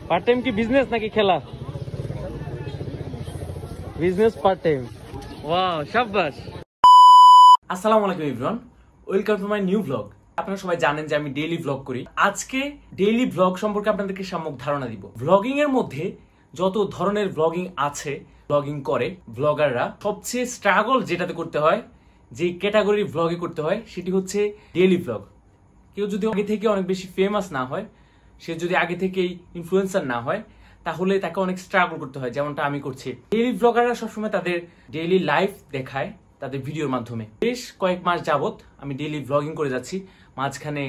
Part time কি business নাকি খেলা? Business part time. ওয়াও, শাবাশ। আসসালামু আলাইকুম everyone, welcome to my new blog. আপনারা সবাই জানেন যে আমি ডেইলি ব্লগ করি। আজকে ডেইলি ব্লগ সম্পর্কে আপনাদেরকে সম্যক ধারণা দিব। ব্লগিং এর মধ্যে যত ধরনের ব্লগিং আছে, ব্লগিং করে ব্লগাররা সবচেয়ে স্ট্রাগল যেটাতে করতে হয়, যে ক্যাটাগরির ব্লগে করতে হয়, সেটি হচ্ছে ডেইলি ব্লগ। কেউ যদি আগে থেকে অনেক বেশি ফেমাস না হয়, সে যদি আগে থেকেই ইনফ্লুয়েন্সার না হয়, তাহলে তাকে অনেক স্ট্রাগল করতে হয়, যেমনটা আমি করছি। ডেইলি ব্লগাররা সবসময় তাদের ডেইলি লাইফ দেখায় তাদের ভিডিওর মাধ্যমে। বেশ কয়েক মাস যাবত আমি ডেইলি ব্লগিং করে যাচ্ছি, মাঝখানে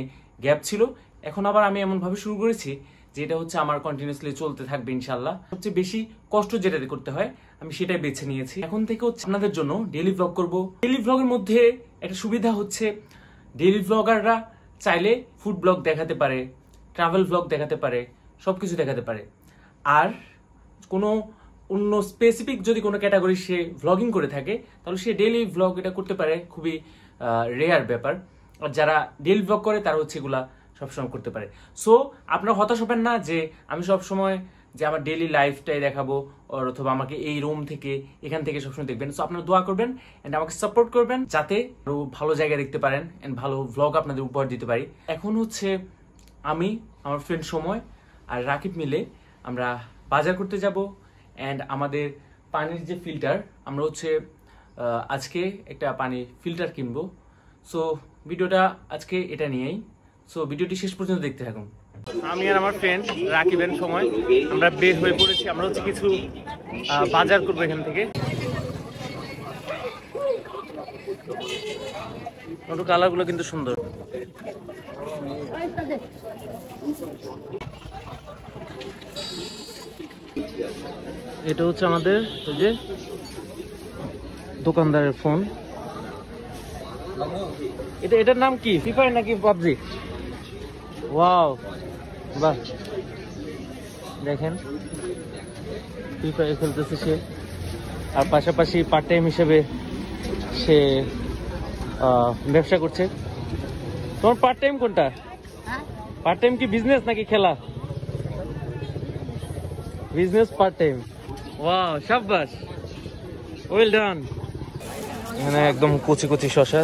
গ্যাপ ছিল, এখন আবার আমি এমন ভাবে শুরু করেছি যে এটা হচ্ছে আমার কন্টিনিউয়াসলি চলতে থাকবে ইনশাল্লাহ। সবচেয়ে বেশি কষ্ট যেটাতে করতে হয় আমি সেটাই বেছে নিয়েছি। এখন থেকে হচ্ছে আপনাদের জন্য ডেইলি ব্লগ করব। ডেইলি ব্লগের মধ্যে একটা সুবিধা হচ্ছে ডেইলি ব্লগাররা চাইলে ফুড ব্লগ দেখাতে পারে, ট্রাভেল ব্লগ দেখাতে পারে, সবকিছু দেখাতে পারে। আর কোনো অন্য স্পেসিফিক যদি কোনো ক্যাটাগরি সে ভ্লগিং করে থাকে, তাহলে সে ডেইলি ভ্লগ এটা করতে পারে, খুবই রেয়ার ব্যাপার। আর যারা ডেইলি ভ্লগ করে তারা হচ্ছে এগুলা সবসময় করতে পারে। সো আপনারা হতাশ হবেন না যে আমি সবসময় যে আমার ডেইলি লাইফটাই দেখাবো, অথবা আমাকে এই রুম থেকে এখান থেকে সবসময় দেখবেন। সো আপনারা দোয়া করবেন এন্ড আমাকে সাপোর্ট করবেন, যাতে আরো ভালো জায়গায় দেখতে পারেন এন্ড ভালো ভ্লগ আপনাদের উপহার দিতে পারি। এখন হচ্ছে আমি, আমার ফ্রেন্ড সময় আর রাকিব মিলে আমরা বাজার করতে যাব। অ্যান্ড আমাদের পানির যে ফিল্টার, আমরা হচ্ছে আজকে একটা পানি ফিল্টার কিনবো। সো ভিডিওটা আজকে এটা নিয়েই। সো ভিডিওটি শেষ পর্যন্ত দেখতে থাকুন। আমি আর আমার ফ্রেন্ড রাকিবের সময় আমরা বের হয়ে পড়েছি। আমরা হচ্ছে কিছু বাজার করবো এখান থেকে। কালারগুলো কিন্তু সুন্দর। এটা হচ্ছে আমাদের যে দোকানদারের ফোন। এটার নাম কি, ফ্রি ফায়ার নাকি পাবজি? ওয়াও, বাহ, দেখেন ফ্রি ফায়ার খেলতেছে সে, আর পাশাপাশি পার্ট টাইম হিসেবে সে ব্যবসা করছে। তোমার পার্ট টাইম কোনটা? পার্ট টাইম কি বিজনেস নাকি খেলা? Business part time. ওয়াও, শাবাশ, ওয়েল ডান। এখানে একদম কচি কচি শসা।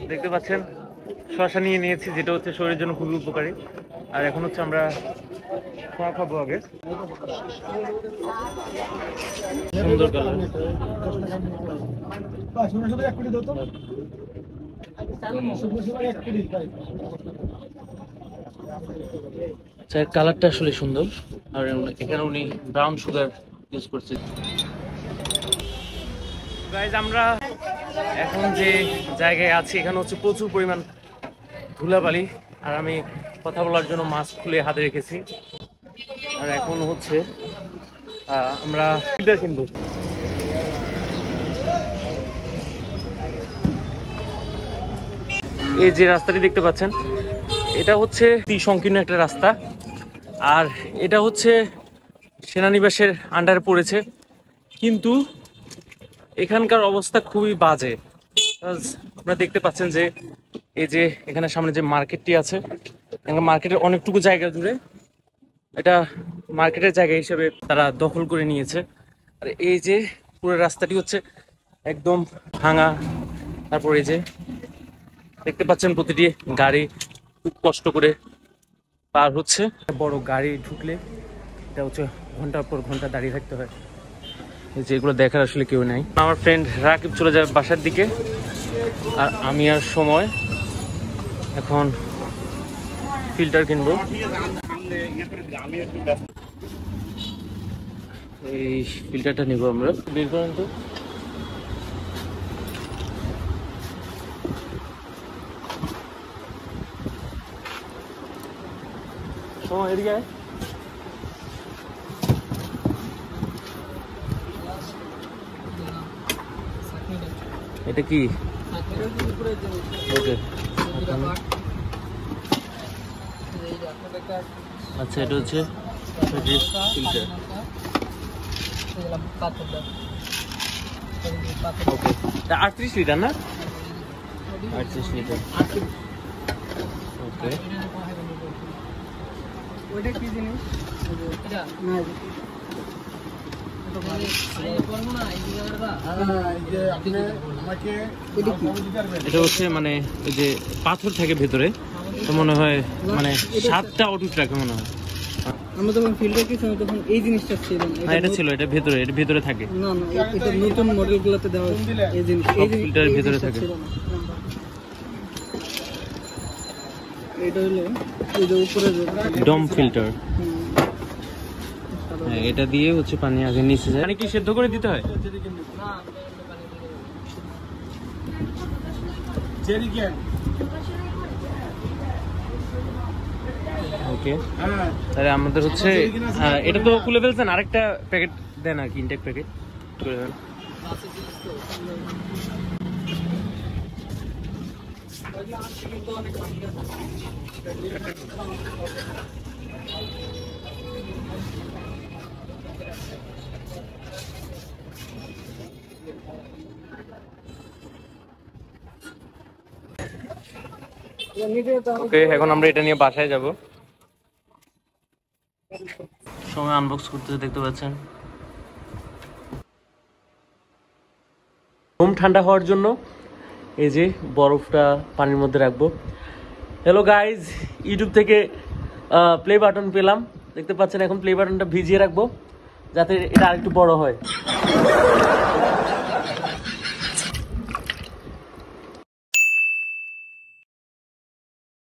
দেখতে পাচ্ছেন শসা নিয়ে নিয়েছি, যেটা হচ্ছে শরীরের জন্য খুবই উপকারী। আর এখন হচ্ছে আমরা খাওয়া খাবো আগে। সুন্দর কালার। চায়ের কালারটা আসলে সুন্দর। আর এখানে উনি ব্রাউন সুগার ইউজ করছে। গাইজ, আমরা এখন যে জায়গায় আছি এখানে হচ্ছে প্রচুর পরিমাণ ধুলাবালি। আর আমি কথা বলার জন্য মাস্ক খুলে হাতে রেখেছি। আর এখন হচ্ছে আমরা ফিল্টার কিনবো। এই যে রাস্তাটি দেখতে পাচ্ছেন, এটা হচ্ছে সংকীর্ণ একটা রাস্তা। আর এটা হচ্ছে সেনানিবাসের আন্ডারে পড়েছে, কিন্তু এখানকার অবস্থা খুবই বাজে। আপনারা দেখতে পাচ্ছেন যে এই যে এখানে সামনে যে মার্কেটটি আছে, মার্কেটের অনেকটুকু জায়গা জুড়ে এটা মার্কেটের জায়গা হিসেবে তারা দখল করে নিয়েছে। আর এই যে পুরো রাস্তাটি হচ্ছে একদম ভাঙা। তারপর এই যে দেখতে পাচ্ছেন প্রতিটি গাড়ি খুব কষ্ট করে পার হচ্ছে। বড় গাড়ি ঢুকলে এটা হচ্ছে ঘন্টার পর ঘন্টা দাঁড়িয়ে থাকতে হয়। যেগুলো দেখার আসলে কেউ নাই। আমার ফ্রেন্ড রাকিব চলে যাবে বাসার দিকে, আর আমি আর সময় এখন ফিল্টার কিনবো। এই ফিল্টারটা নিব আমরা। বের করেন তো। সময় এদিকে এটা কি? ওকে, আচ্ছা, এটা হচ্ছে ফিল্টার। ওকে, 38 লিটার না? 38 লিটার। ওকে, ওইটা কি জিনিস? এটা না, এটা হচ্ছে মানে ওই যে পাথর থাকে ভেতরে, তো মনে হয় মানে 7টা অটুট রাখে মনে হয়। আমরা যখন ফিল্টার কিনছি তখন এই জিনিসটা ছিল না। হ্যাঁ, এটা ছিল, এটা ভেতরে, এটা ভেতরে থাকে। না না, এটা নতুন মডেলগুলোতে দেওয়া হয়েছে এই জিনিস। এই ফিল্টারের ভেতরে থাকে। এটা হলো এই যে উপরে ডম ফিল্টার। হ্যাঁ, এটা দিয়ে হচ্ছে পানি আগে নিচে যায়। মানে কি সেদ্ধ করে দিতে হয়? ওকে, তাহলে আমাদের হচ্ছে এটা তো খুলে ফেলছেন, আরেকটা প্যাকেট দেন আর কি, ইনটেক প্যাকেট করে দেন। ওকে, এখন আমরা এটা নিয়ে বাসায় যাব। সময় আনবক্স করতে দেখতে পাচ্ছেন। রুম ঠান্ডা হওয়ার জন্য এই যে বরফটা পানির মধ্যে রাখবো। হ্যালো গাইজ, ইউটিউব থেকে প্লে বাটন পেলাম, দেখতে পাচ্ছেন। এখন প্লে বাটনটা ভিজিয়ে রাখবো যাতে এটা আরেকটু বড় হয়।